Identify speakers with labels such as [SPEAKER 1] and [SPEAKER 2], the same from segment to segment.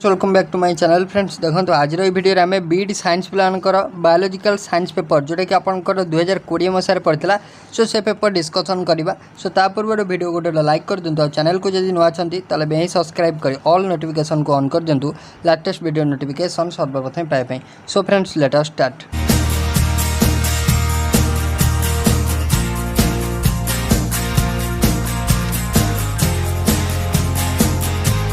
[SPEAKER 1] Welcome back to my channel friends. देखो आज video आम बीडी साइंस प्लानकर बायोलॉजिकल साइंस पेपर जोटा कि आपंकर 2020 मसीह पड़ता सो से पेपर डिस्कसन करवा। सो ता पूर्व वीडियो गोटे लाइक कर दिंतु। चैनल को जब नुआ तेल भी सब्सक्राइब कर ऑल नोटिफिकेशन को ऑन कर दिंतु लेटेस्ट वीडियो नोटिफिकेशन सर्वप्रथम पाइबा। So friends let us start.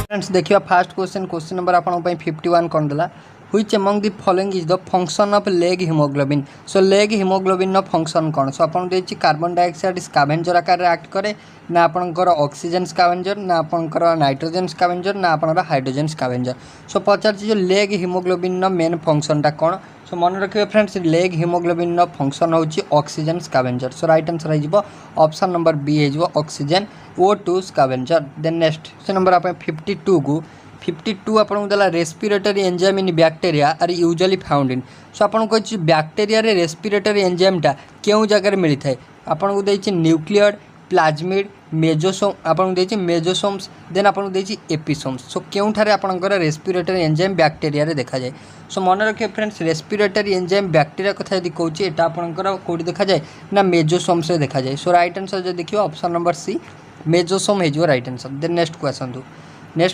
[SPEAKER 1] Friends देखिए फास्ट क्वेश्चन नंबर आपन 51 कौन देला which among the following is the function of leghaemoglobin. So leghaemoglobin नो फंक्शन कौन। सो आपन देछि कार्बन डाइऑक्साइड स्कैवेंजर आकार एक्ट करे ना आपनकर ऑक्सीजन स्कैवेंजर ना आपनकर नाइट्रोजन स्कैवेंजर ना आपनकर हाइड्रोजन स्कैवेंजर। सो पचार जो लेग हीमोग्लोबिन नो मेन फंक्शन टा कौन। सो मन रखिए फ्रेंड्स लेग हीमोग्लोबिन नो फंक्शन होची oxygen scavenger. So right answer हो ऑप्शन नंबर बी है oxygen O2 scavenger. Then next से नंबर आप 52 को 52 आपको देला respiratory enzyme in bacteria are usually found in. So आपन को बैक्टीरिया रे रेस्पिरेटरी एंजाइमटा केउ जगह मिलता है आपको देछि न्यूक्लियड प्लाज्मिड मेजोसोम आपको देछि मेजोसोम्स देन आपको देछि एपिसोम्स। सो केउठारे आपनकर रेस्पिरेटरी एंजाइम बैक्टीरिया रे देखा जाए। सो मन रखिए फ्रेंड्स रेस्पिरेटरी एंजाइम बैक्टीरिया कथा यदि कहूँ एटा आपनकर कोडी देखा जाए ना मेजोसोम्स रे देखा जाए। सो राइट आंसर जो देखिए ऑप्शन नंबर सी मेजोसोम है right answer. Then next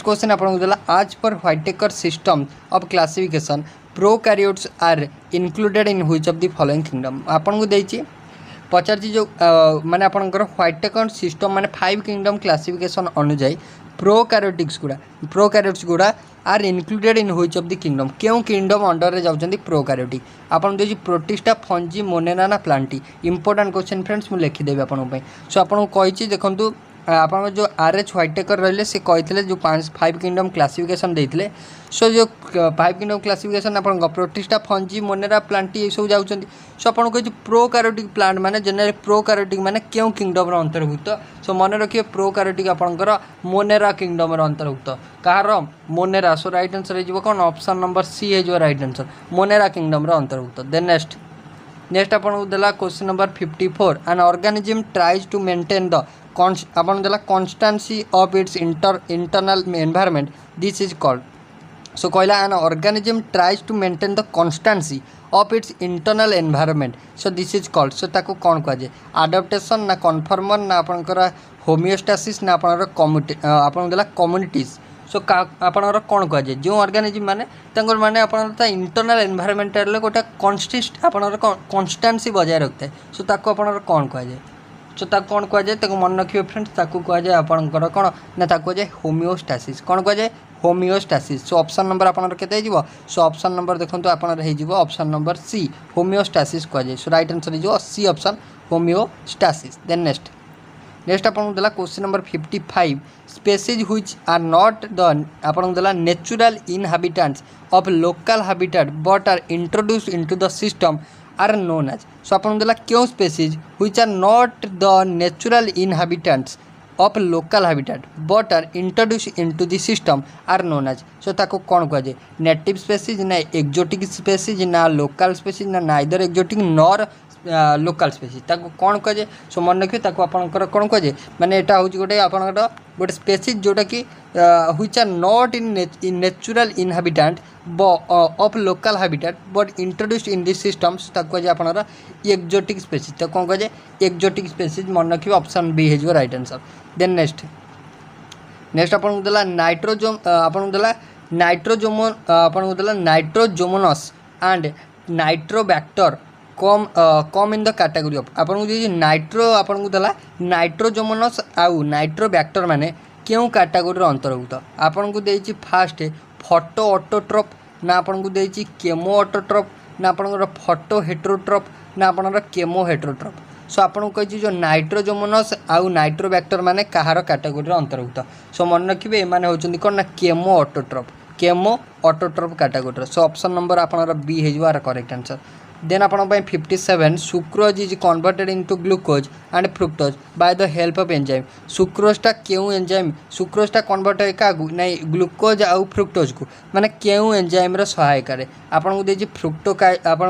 [SPEAKER 1] question आपको देला आज पर Whittaker system of classification prokaryotes are included in which of the following kingdom. आपको देछि पचार जो माने आपनकर व्हाइटेकर सिस्टम माने 5 किंगडम क्लासिफिकेशन अनुଯାयी प्रोकैरियोट्स गुड़ा are included in which of the kingdom क्यों किंगडम अंडर रे जाउछंती प्रोकैरियोटिक। आपन देछि प्रोटिस्टा फंजी मोनेरा ना प्लांटी। इंपोर्टेंट क्वेश्चन फ्रेंड्स मु लिखि देबे आपन पई। सो आपन कहिछि देखंतु आप जो RH व्हाइटेकर रहिले से कहते जो 5 किंगडम क्लासिफिकेशन देते। सो जो 5 किंगडम क्लासिफिकेशन आप प्रोटिस्टा फंजी मोनेरा प्लांटी ये सब जाऊँच। सो आपको कही प्रोकैरियोटिक प्लांट माने जनरल प्रोकैरियोटिक माने क्यों किंगडम अंतर्भुक्त। सो मन रखिए प्रोकैरियोटिक आपंकर मोनेरा किंगडम अंतर्भुक्त कहार मोनेरा। सो राइट आंसर हो कौन ऑप्शन नंबर सी है राइट आंसर मोनेरा किंगडम अंतर्भुक्त। देन नेक्स्ट आपको देला question number 54 an organism tries to maintain the आपन देला constancy of its internal environment this is called. So कहला an organism tries to maintain the constancy of its internal environment so this is called. So ताको कौन कह जाए आडाप्टेशन ना कन्फर्मर ना आपनकर होमियोस्टासिस ना आपन देला कम्युनिटीज। सो आपनकर कौन कह जाए जो ऑर्गेनिज्म माने आप इंटरनल एनवायरनमेंट गोटे कन्सिस्ट आपनकर कन्स्टेंसी बजाय रखता है। सो ताको आपनकर कौन कह जाए। सो ताको कौन कह जाए मन रखिए फ्रेंड्स ताको कह जाए आपनकर कौन ना ताको कह जाए होमियोस्टासिस। कौन कह जाए होमियोस्टासिस। सो ऑप्शन नंबर आपनकर केते हो। सो ऑप्शन नंबर देखंतु आपनर हो ऑप्शन नंबर सी होमियोस्टासिस कह जाए। सो राइट आंसर हो C option homeostasis. Then next आपको देला question number 55 species which are not the आपको देला natural inhabitants of local habitat but are introduced into the system are known as. So आपको देला क्यों species which are not the natural inhabitants of local habitat but are introduced into the system are known as. So ताको कौन कह जाए native species ना exotic species ना local species ना neither exotic nor local species ताको कौन कह जाए। सो मन रखिए ताको आपनकर कौन कह जाए माने एटा होची गोटे आपनकर गोटे स्पेसीज जोटा कि which are not in natural inhabitant of local habitat but introduced in this system ताको कह जाए आपनकर एक्जोटिक स्पेसीज। तो कौन कह जाए एक्जोटिक स्पेसीज मन रखिए ऑप्शन बी है राइट आंसर। देन नेक्स्ट आपन देला नाइट्रोजोम आपन देला नाइट्रोजोमोन आपन देला Nitrosomonas and Nitrobacter come in the category of आपन जो नाइट्रो आपन देला नाइट्रोजोमोनस आउ नाइट्रोबैक्टर माने क्यों कैटेगरी अंतर्भुक्त। आपन को देछि फास्ट फोटो ऑटोट्रोप ना आपन को देछि केमो ऑटोट्रोप ना आपन फोटो हेट्रोट्रोप ना आपन केमो हेट्रोट्रोप। सो आपन कही जो नाइट्रोजोमोनस आउ नाइट्रोबैक्टर माने कहार कैटेगरी अंतर्भुक्त। सो मन रखिए एमाने होचंदी कोन ना chemoautotroph category. So option number आपन बी है करेक्ट आंसर। देन आपन 57 sucrose is converted into glucose and fructose by the help of enzyme. सुक्रोजटा क्यों एंजाइम सुक्रोजटा कन्वर्ट है क्या नहीं ग्लूकोज आउ फ्रुक्टोज को माने क्यों एंजाइम सहायक आपन को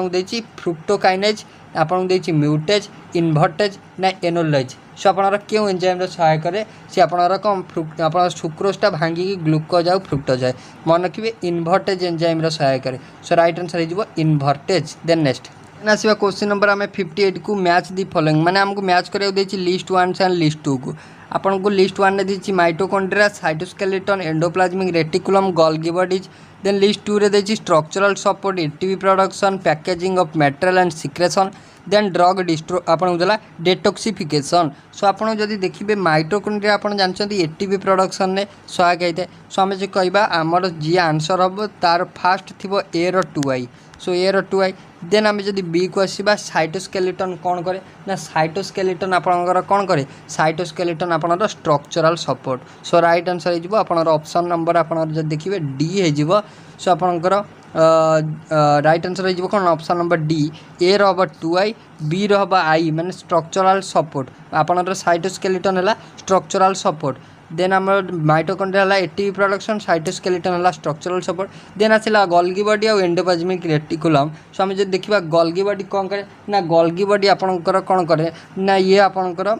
[SPEAKER 1] देछि फ्रुक्टोकाइनेज आपन देछि म्यूटेज इनवर्टेज ना एनोलेज सो आपनर क्यों एंजाइम सहाय करे सी आपनर कम आप सुक्रोजटा भांगी ग्लूकोज आउ फ्रुक्टोज है मन रखिए इनवर्टेज एंजाइम सहाय करे सो राइट आंसर हो इनवर्टेज। देन नेक्स्ट आसवा क्वेश्चन नंबर आम 58 को मैच दी फॉलोइंग माने हमको मैच करियो देछि लिस्ट 1 एंड लिस्ट 2 को आपन को लिस्ट 1 ने देछि mitochondria cytoskeleton endoplasmic reticulum Golgi bodies then list 2 रे देछि structural support ATP production packaging of material and secretion then drug डिस्ट्रो आपन देला डेटॉक्सिफिकेशन सो आपन जदि देखिबे माइटोकॉन्ड्रिया आपन जानछंती एटीपी प्रोडक्शन ने सहायक होइते सो हमें जे कहबा हमर जी आंसर हबो तार फास्ट थिबो ए रो 2i सो ए रो 2i देन आम जब बी को आसवा साइटोस्केलेटन कौन करे ना साइटोस्केलेटन आपणकर कौन करे साइटोस्केलेटन आपणर structural support so right answer हो आपणर ऑप्शन नंबर आपणर जब देखिए डी हो सो आपणकर राइट आंसर हो कौन ऑप्शन नंबर डी ए रो 2i बी रो आई माने स्ट्रक्चरल सपोर्ट आपणर साइटोस्केलेटन है स्ट्रक्चरल सपोर्ट देन आम माइटोकॉन्ड्रिया एटीपी प्रोडक्शन साइटोस्केलेटन है स्ट्रक्चरल सपोर्ट देन आसला गोल्गी बॉडी और एंडोप्लाज्मिक रेटिकुलम सो आम जो देखा गोल्गी बॉडी कौन करे ना गोल्गी बॉडी आपणकर कौन करे ना ये आपणकर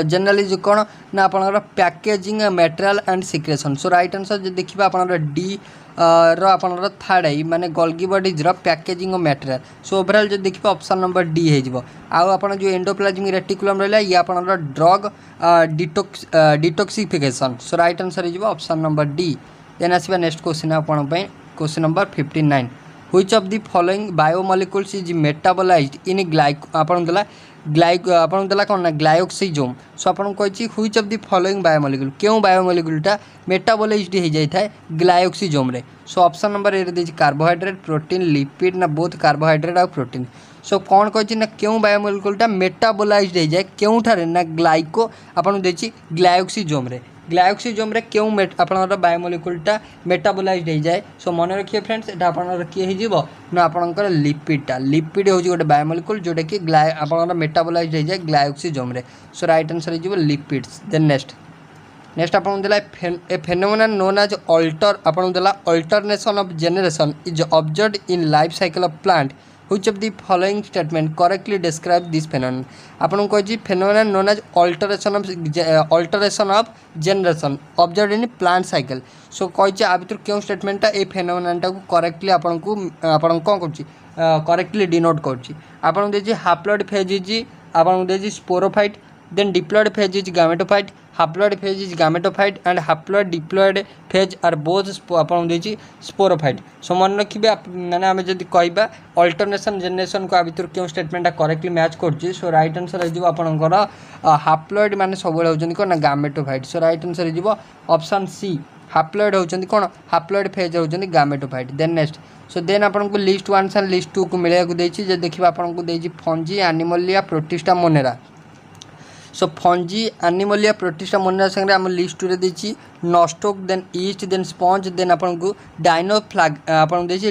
[SPEAKER 1] जनरली जो कौन ना आपणकर packaging material and secretion so right answer जो देखा आपणकर डी रो थर्ड आई माने गोल्गी बॉडीज पैकेजिंग और मटेरियल सो ओवरऑल जो देखिए ऑप्शन नंबर डी हो आपन जो एंडोप्लाज्मिक रेटिकुलम रहा ये आपन drug detoxification so right answer हो ऑप्शन नंबर डी। देन आसवा नेक्स्ट क्वेश्चन आपन question number 59 which of the following biomolecules is metabolised in आपन देला कौन ना ग्लाइकोक्सिजोम सो आपन कहि which of the following biomolecule क्यों बायोमोलिक्यूलटा मेटाबोलाइज्ड हो जाए ग्लाइकोक्सिजोम रे सो ऑप्शन नंबर ए रे कार्बोहाइड्रेट प्रोटीन लिपिड ना बोथ कार्बोहाइड्रेट और प्रोटीन सो कौन कहि ना क्यों बायोमोलिक्यूलटा मेटाबोलाइज्ड हो जाए क्यों ठारे ना ग्लाइको आपन देछि ग्लाइकोक्सिजोम रे ग्लाइकोक्सिजोम रे क्यों आपनर बायोमोलिक्यूलटा मेटाबोलाइज्ड हो जाए सो मन रखिए फ्रेंड्स एटा आपनर किए हो ना आपनकर लिपिड हो गोटे बायोमोलिक्यूल जोटा कि आपनर मेटाबोलाइज्ड हो जाए ग्लाइकोक्सिजोम रे सो राइट आंसर हो लिपिड्स। देन नेक्स्ट आपन देला a phenomenon known as alternation of generation is observed in life cycle of plant which of the following statement correctly describe this phenomenon आपन कहि phenomenon known as alteration of generation observed in plant cycle so कहि आ भीतर क्यों स्टेटमेंटा ए फेनोमेननटा को correctly आपन कौन कर करेक्टली डिनोट कर आपन देछि हाप्लॉइड फेज इज आपन देछि sporophyte then diploid phase is gametophyte haploid phase is gametophyte and haploid diploid phase are both आपन देछि स्पोरोफाइट सो मन रखिबे माने आमे जदि कहबा अल्टरनेशन जनरेशन को आ भीतर क्यों स्टेटमेंटा करेक्टली मैच करछि सो राइट आंसर हो आपनकर हाप्लॉइड माने सबले होजनी कोन गामेटोफाइट सो राइट आंसर हो ऑप्शन सी हाप्लॉइड होजनी कोन हाप्लॉइड फेज होजनी gametophyte. Then next so then आपन को लिस्ट 1 एंड लिस्ट 2 को मिले को देछि जे देखिबा आपन को देछि Fungi Animalia Protista Monera so Fungi Animalia Protista Monera संगे आम लिस्ट रे देछि Nostoc then yeast then sponge then आपन को आपन देछि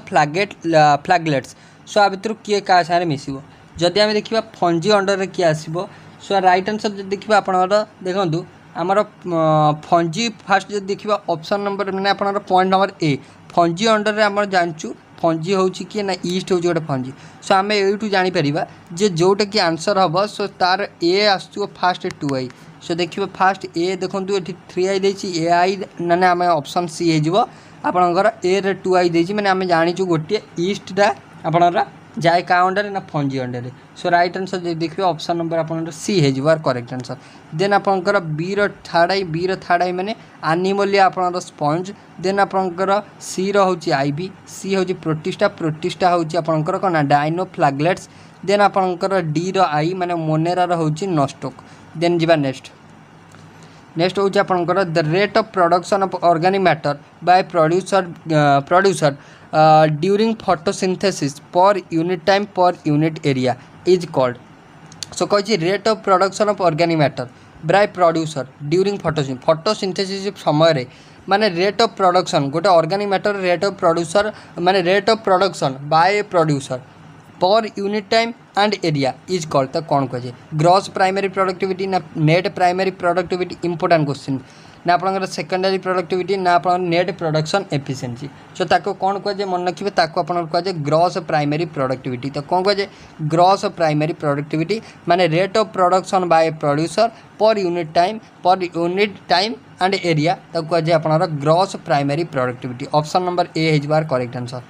[SPEAKER 1] फ्लैगलेट्स सो आ भीतर किए का सारे मिसिबो जदि आम देखिबा फंजी अंडर रे किए आसीबो सो राइट आंसर जदि देखिबा आपन देखंतु आमर फंजी फास्ट जदि देखिबा ऑप्शन नंबर माने आपन point number A fungi under रे आम जानचु फंजी होची कि ना ईस्ट हो गोटे फंजी सो आम यूँ जापर जे जोटा कि आंसर हम सो तार ए आसो फास्ट 2i सो देखिए फास्ट ए देखो ये 3i देछि ए आई ना आम ऑप्शन सी हो आपणकर ए रे 2i देछि माने आम जानिछु गोटे ईस्टा आपणरा जाए का अंडर ना fungi under so right answer देखिए ऑप्शन नंबर आप सी हो करेक्ट आंसर। देन आपणकर बी रो थर्ड आई माने एनिमलिया आपणकर स्पंज देन आपणकर सी रो होची आईबी सी होची प्रोटिस्टा होची आपणकर कोना डायनोफ्लैगलेट्स देन आपणकर डी रो आई माने मोनेरा रो होची नॉस्टोक। देन जीवा नेक्स्ट होची आपणकर the rate of production of organic matter by producer during photosynthesis per unit time per unit area is called so कहि rate of production of organic matter by producer during photosynthesis समय रे माने rate of production गोटे organic matter rate of producer माने rate of production by producer per unit time and area is called तो कौन कहे gross primary productivity ना net primary productivity important question ना आपंकर सेकेंडरी प्रोडक्टिविटी ना आप नेट प्रोडक्शन एफिशिएंसी। सो ताको कौन कहुए मन रखिए ताको आपन कहुए ग्रॉस प्राइमरी प्रोडक्टिविटी। तो कौन कहुए ग्रॉस प्राइमरी प्रोडक्टिविटी माने rate of production by producer per unit time and area ताको कहुए आपन gross primary productivity. Option number A is बार करेक्ट आंसर।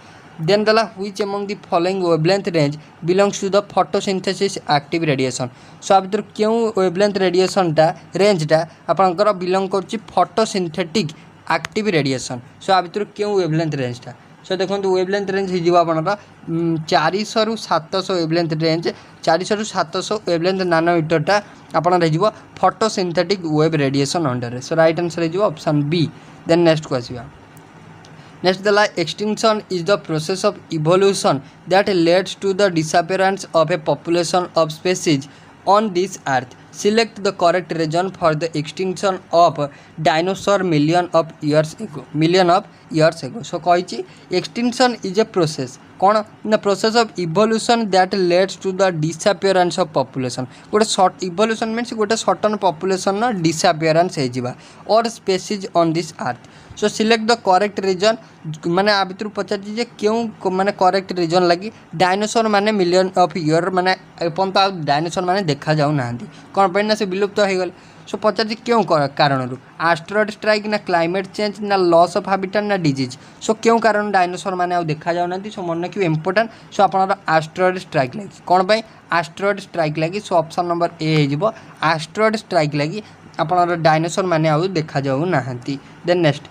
[SPEAKER 1] देन दला which among the following wavelength range belongs to the photosynthesis active radiation. So आ भर क्यों wavelength रेडिएशनटा रेंजटा आपंकर बिलोंग कर फोटोसिंथेटिक एक्टिव रेडिएशन। सो आ भर क्यों वेवलेंथ रेंजटा। सो देखो वेवलेंथ रेंज हो आपंकर 400 ରୁ 700 वेवलेंथ रेंज 400 ରୁ 700 वेवलेंथ नानोमीटरटा आपन फोटोसिंथेटिक वेव रेडिएशन अंडर। सो राइट आंसर हो ऑप्शन बी। देन नेक्स्ट को आसीबा। Next the extinction is the process of evolution that leads to the disappearance of a population of species on this earth. Select the correct reason for the extinction of dinosaur million of years ago. So कही extinction is a process कौन ना process of evolution that leads to the disappearance of population. गोटे सर्ट evolution means गोटे certain population ना disappearance हो और species on this earth. So select the correct reason माने आ भितर पचार क्यों माने करेक्ट रीजन लगी डायनासोर माने मिलियन ऑफ ईयर माने एपर्यंत डायनासोर माने देखा जाऊ ना कौन पे ना से विलुप्त हो गले। सो पचार क्यों कारण एस्टेरॉयड स्ट्राइक ना क्लाइमेट चेंज ना लॉस ऑफ हैबिटेट ना डिजीज। सो क्यों कारण डायनासोर माने देखा जाऊ ना। सो मन रखिए इंपोर्टेंट। सो आपनर एस्टेरॉयड स्ट्राइक लगी कौन पे एस्टेरॉयड स्ट्राइक लगी। सो ऑप्शन नंबर ए हो एस्टेरॉयड स्ट्राइक लगी आपनर डायनासोर माने देखा जाऊ ना। देन नेक्स्ट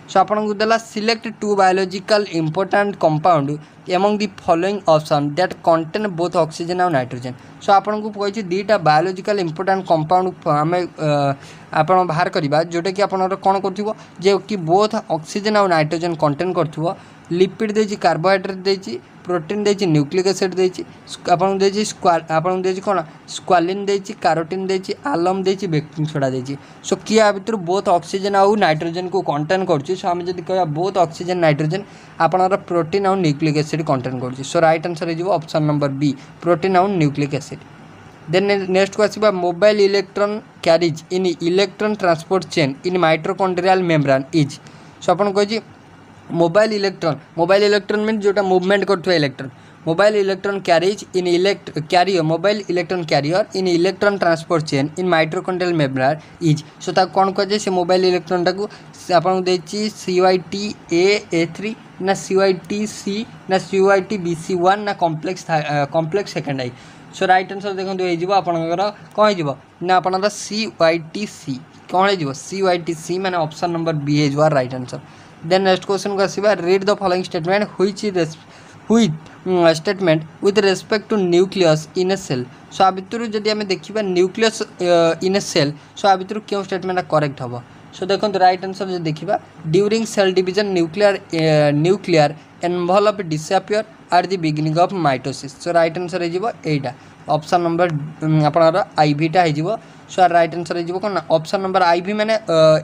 [SPEAKER 1] सो आपन को देला select 2 biological important compound among the following option that contain both oxygen और नाइट्रोजन। सो आपन को कही 2टा बायोलॉजिकल इंपोर्टेंट कंपाउंड आम आपन बाहर करवा जोटा कि आपन कौन कर जो कि बोथ ऑक्सीजन और नाइट्रोजन कंटेन कर लिपिड देछि कार्बोहाइड्रेट देछि प्रोटीन देछि न्यूक्लिक एसिड देछि आपन देछि आपन देछि कोन स्क्वालिन देछि कैरोटीन देछि आलम देछि बेकिंग सोडा देछि। सो किया भितर बोथ ऑक्सीजन और नाइट्रोजन को कंटेन करछि। सो हम जदि कहया बोथ ऑक्सीजन नाइट्रोजन आपनर प्रोटीन और न्यूक्लिक एसिड कंटेन करछि। सो राइट आंसर हो ऑप्शन नंबर बी प्रोटीन और न्यूक्लिक एसिड। देन नेक्स्ट को आसीबा mobile electron carriage in electron transport chain in mitochondrial membrane is. So आपन कहि मोबाइल इलेक्ट्रॉन मीन जोटा मूवमेंट करथुवा electron mobile electron carriage in mobile electron carrier in electron transport chain in mitochondrial membrane is. So ता कौन कहे से mobile electron टाको आपन देछि CYTA3 ना CYTC ना CYTBC1 ना complex second I. So right answer देखो हो आपनकर कौन हो ना आपनकर CYTC कौन हो CYTC माने ऑप्शन नंबर बी हो right answer. Then next question को आसीबा read the following statement which statement with respect to nucleus in a cell. So आ भितर जदि आम देखिबा nucleus in a cell so आ भितर क्यों स्टेटमेंट करेक्ट हम। सो देखो राइट आंसर जो देखिबा during cell division nuclear envelope disappear at the beginning of mitosis. So right answer हो एटा ऑप्शन नंबर आपनर आईभीटा हो। सो राइट आंसर हो कौन ऑप्शन नंबर आईभी माने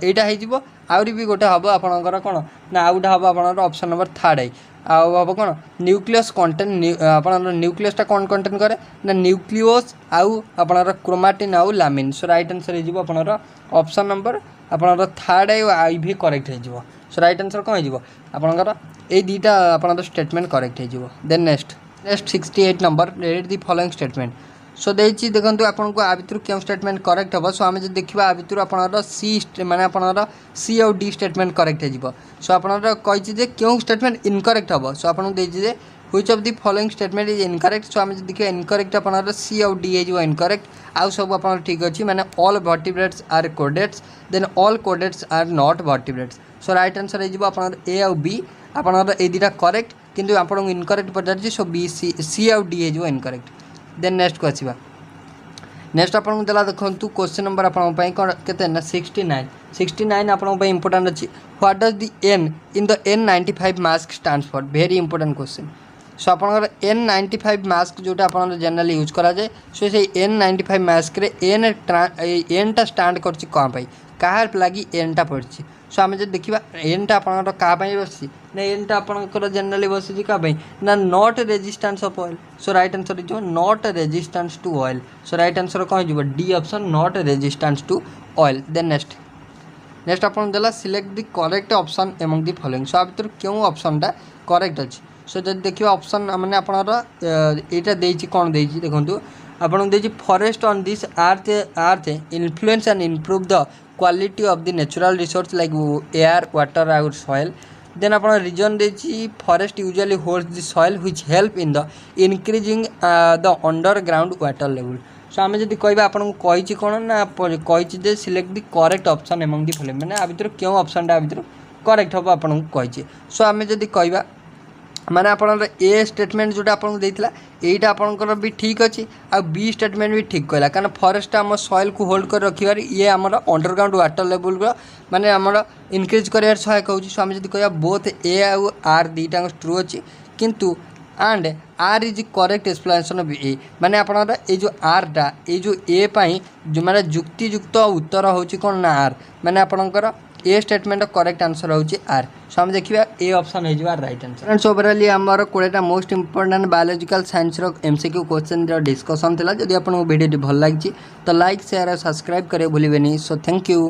[SPEAKER 1] एटा हो आउरी भी गोटे हम आपनकर कौन ना आउ गोटे हम आपनकर ऑप्शन नंबर थर्ड आई आउ हम कौन न्यूक्लियस कंटेन आपनकर न्यूक्लियसटा कौन कंटेन करे ना न्यूक्लियोस आउ आपनकर क्रोमाटिन आउ लामिन। सो राइट आंसर हो आपनकर ऑप्शन नंबर आपनकर थर्ड आई आईभी करेक्ट हो। सो राइट आंसर कौन हो आपनकर ए दुईटा आपनकर स्टेटमेंट करेक्ट हो। Then next 68 number read the following statement. So देखिए देखो आपन को आ भितर क्यों स्टेटमेंट करेक्ट हम। सो आम जो देखा आ भितर आपनर सी माने आपनर सी और डी स्टेटमेंट करेक्ट हो। सो आपनर कही क्यों स्टेटमेंट इनकरेक्ट हम। सो आपन देखिए which of the following statement is incorrect. So आम जो देखिए इनकरेक्ट आपनर सी और डी हो इनकरेक्ट आउ सब आपन ठीक अच्छी माने all vertebrates are caudates then all caudates are not vertebrates. So right answer हो आपनर ए और बी आपनर ए दुटा करेक्ट किंतु आपन इनकरेक्ट पचार। सो बी सी और डी हो इनकरेक्ट। देन नेक्स्ट को आसीबा नेक्स्ट आपन देला देखंतु क्वेश्चन नंबर आपन पई केते ना 69 आपन पई इंपोर्टेंट अछि what does the N in the N95 mask stands for very important question. So आपन N95 मास्क जोटा आपन जनरली यूज करा जाय। सो से N95 मास्क रे एन टा स्टैंड करछि कोन पई काहर लागि एन टा पड़छि। सो आम जो देखा एन टा आपन क्या बस ना एन टा आपंकर जनरली बसी क्या ना not resistance of oil. So right answer हो not resistance to oil. So right answer कौन हो D option not resistance to oil. Then next आपन देला select the correct option among the following. So आ भीतर क्यों ऑप्शनटा करेक्ट अछि। सो जब देखिए ऑप्शन माने आपनर एटा देछि कोन देछि देखंतु आपन देछि forest on this earth influence and improve the quality of the natural resource like air water और सॉइल। देन आप रीजन देछि forest usually holds the soil which help in the increasing the underground water level. So आम जब कह आपको कही कौन ना कही select the correct option among the following मैंने आ भीतर क्यों ऑप्शनटा आ भीतर करेक्ट हम आपको कही। सो आम जब कह माने आपन ए स्टेटमेंट जोटा आपको देता यहीटा आपंकर भी ठीक अच्छी आ बी स्टेटमेंट भी ठीक कहला कारण फॉरेस्ट आम सॉइल को होल्ड कर रखिबार ये आमर अंडरग्राउंड वाटर लेवल माने आमर इनक्रीज कर सहायक होची। सो आम जब कह बोथ ए आउ आर दीटा ट्रू अच्छी किंतु and R is correct explanation of A माने आपन ये जो आरटा ये जो ए पाई जो माने जुक्तियुक्त उत्तर होची कौन ना आर माने आपनकर ए स्टेटमेंट करेक्ट आंसर होची आर। सो हम देखिबा ए ऑप्शन है जो राइट आंसर। फ्रेंड्स ओवरऑल हमर 20टा मोस्ट इंपोर्टेंट बायोलॉजिकल साइंस रो एमसीक्यू क्वेश्चन रो डिस्कशन थिला। जदि आपन वीडियो भल लागिछि तो लाइक शेयर और सब्सक्राइब करे भूलिबेनी। So thank you.